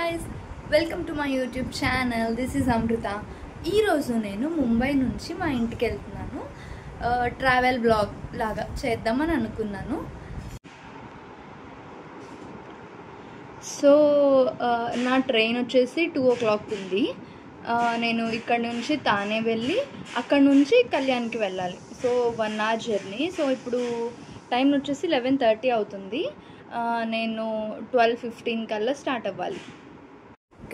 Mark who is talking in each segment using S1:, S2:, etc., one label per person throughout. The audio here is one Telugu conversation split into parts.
S1: guys, welcome to my YouTube channel. This is Amrita. ఈ రోజు నేను ముంబై నుంచి మా ఇంటికి వెళ్తున్నాను. ట్రావెల్ బ్లాగ్ లాగా చేద్దామని అనుకున్నాను. సో నా ట్రైన్ వచ్చేసి 2 o'clock ఉంది. నేను ఇక్కడ నుంచి తానే వెళ్ళి అక్కడ నుంచి కళ్యాణ్కి వెళ్ళాలి. So 1 hour journey. సో ఇప్పుడు టైం వచ్చేసి 11:30 అవుతుంది. నేను 12:15 కల్లా స్టార్ట్ అవ్వాలి.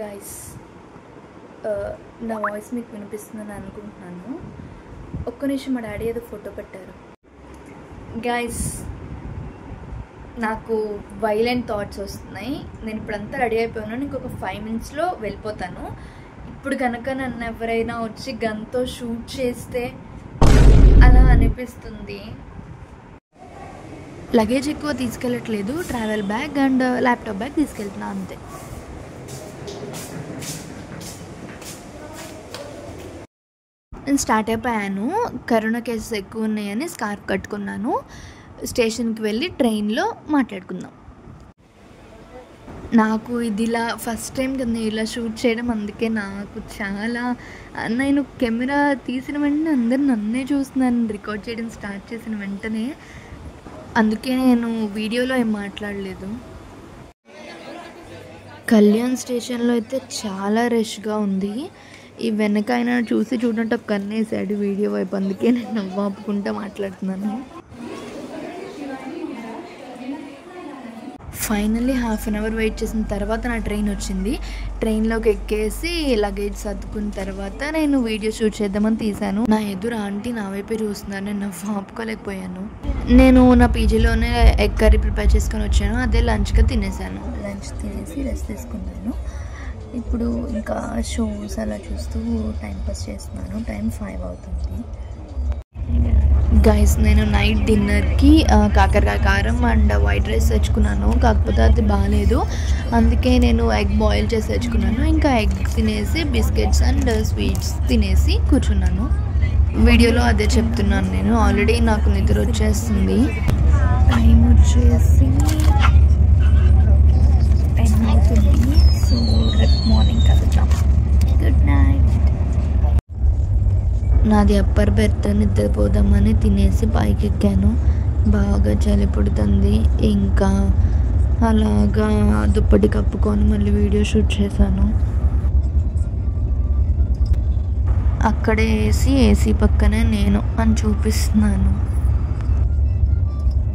S1: గైస్, నా వాయిస్ మీకు వినిపిస్తుందని అనుకుంటున్నాను. ఒక్క నిమిషం, మా డాడీ ఏదో ఫోటో పెట్టారు. గైస్, నాకు వైలెంట్ థాట్స్ వస్తున్నాయి. నేను ఇప్పుడంతా రెడీ అయిపోయాను. ఇంకొక 5 minutesలో వెళ్ళిపోతాను. ఇప్పుడు కనుక నన్ను ఎవరైనా వచ్చి గన్తో షూట్ చేస్తే అలా అనిపిస్తుంది. లగేజ్ ఎక్కువ తీసుకెళ్ళట్లేదు. Travel bag and laptop bag తీసుకెళ్తున్నా అంతే. నేను స్టార్ట్ అయిపోయాను. కరోనా కేసెస్ ఎక్కువ ఉన్నాయని స్కార్ఫ్ కట్టుకున్నాను. స్టేషన్కి వెళ్ళి ట్రైన్లో మాట్లాడుకుందాం. నాకు ఇది ఇలా ఫస్ట్ టైం కదా ఇలా షూట్ చేయడం. అందుకే నాకు చాలా, నేను కెమెరా తీసిన వెంటనే అందరు నన్నే చూస్తున్నాను. రికార్డ్ చేయడం స్టార్ట్ చేసిన వెంటనే, అందుకే నేను వీడియోలో ఏం మాట్లాడలేదు. కళ్యాణ్ స్టేషన్లో అయితే చాలా రష్గా ఉంది. ఈ వెనక ఆయన చూసి చూడంటే ఒక కన్నేసాడు వీడియో వైపు. అందుకే నేను నవ్వు ఆపుకుంటూ మాట్లాడుతున్నాను. ఫైనల్లీ 1/2 hour వెయిట్ చేసిన తర్వాత నా ట్రైన్ వచ్చింది. ట్రైన్లోకి ఎక్కేసి లగేజ్ సర్దుకున్న తర్వాత నేను వీడియో షూట్ చేద్దామని తీశాను. నా ఎదురు ఆంటీ నా వైపే చూస్తున్నారు. నేను నవ్వు ఆపుకోలేకపోయాను. నేను నా పీజీలోనే ఎగ్ కర్రీ ప్రిపేర్ చేసుకొని వచ్చాను. అదే లంచ్గా తినేసాను. లంచ్ తినేసి రెస్ట్ తీసుకున్నాను. ఇప్పుడు ఇంకా షోస్ అలా చూస్తూ టైంపాస్ చేస్తున్నాను. టైం 5 అవుతుంది. గైస్, నేను నైట్ డిన్నర్కి కాకరకాయ కారం అండ్ వైట్ రైస్ తెచ్చుకున్నాను. కాకపోతే అది బాగాలేదు. అందుకే నేను ఎగ్ బాయిల్ చేసి తెచ్చుకున్నాను. ఇంకా ఎగ్ తినేసి బిస్కెట్స్ అండ్ స్వీట్స్ తినేసి కూర్చున్నాను. వీడియోలో అదే చెప్తున్నాను నేను. ఆల్రెడీ నాకు నిద్ర వచ్చేస్తుంది. టైం వచ్చేసి 10 అవుతుంది. సో రేపు మార్నింగ్ కలుద్దాం. Good night. నాది అప్పర్ బెర్త్. నిద్రపోదామని తినేసి పైకి ఎక్కాను. బాగా చలి పుడుతుంది. ఇంకా అలాగా దుప్పటి కప్పుకొని మళ్ళీ వీడియో షూట్ చేశాను. అక్కడే ఏసీ పక్కనే నేను అని చూపిస్తున్నాను.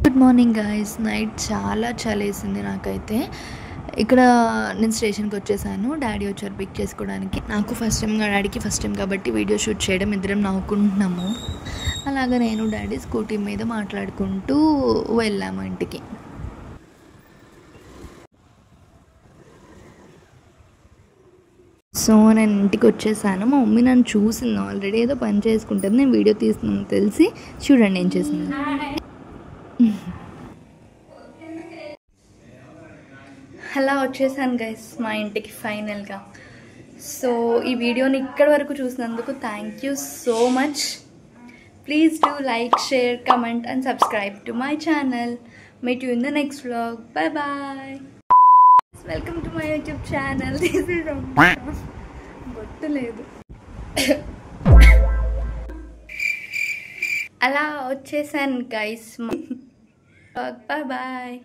S1: Good morning guys. నైట్ చాలా చలేసింది నాకైతే. ఇక్కడ నేను స్టేషన్కి వచ్చేసాను. డాడీ వచ్చారు పిక్ చేసుకోవడానికి. నాకు ఫస్ట్ టైం, డాడీకి ఫస్ట్ టైం కాబట్టి వీడియో షూట్ చేయడం. ఇద్దరం నవ్వుకుంటున్నాము. అలాగా నేను డాడీ స్కూటీ మీద మాట్లాడుకుంటూ వెళ్ళాము ఇంటికి. సో నేను ఇంటికి వచ్చేసాను. మా మమ్మీ నన్ను చూసింది. ఆల్రెడీ ఏదో పని చేసుకుంటుంది. నేను వీడియో తీస్తున్నాను తెలిసి చూడండి ఏం చేసింది. అలా వచ్చేసాను గైస్ మా ఇంటికి ఫైనల్గా. సో ఈ వీడియోని ఇక్కడి వరకు చూసినందుకు thank you so much. Please do like, share, comment and subscribe to my channel. Meet you in the next vlog. Bye bye. Welcome to my YouTube channel. This is బొట్టు లేదు. అలా వచ్చేసాను గైస్. Bye bye.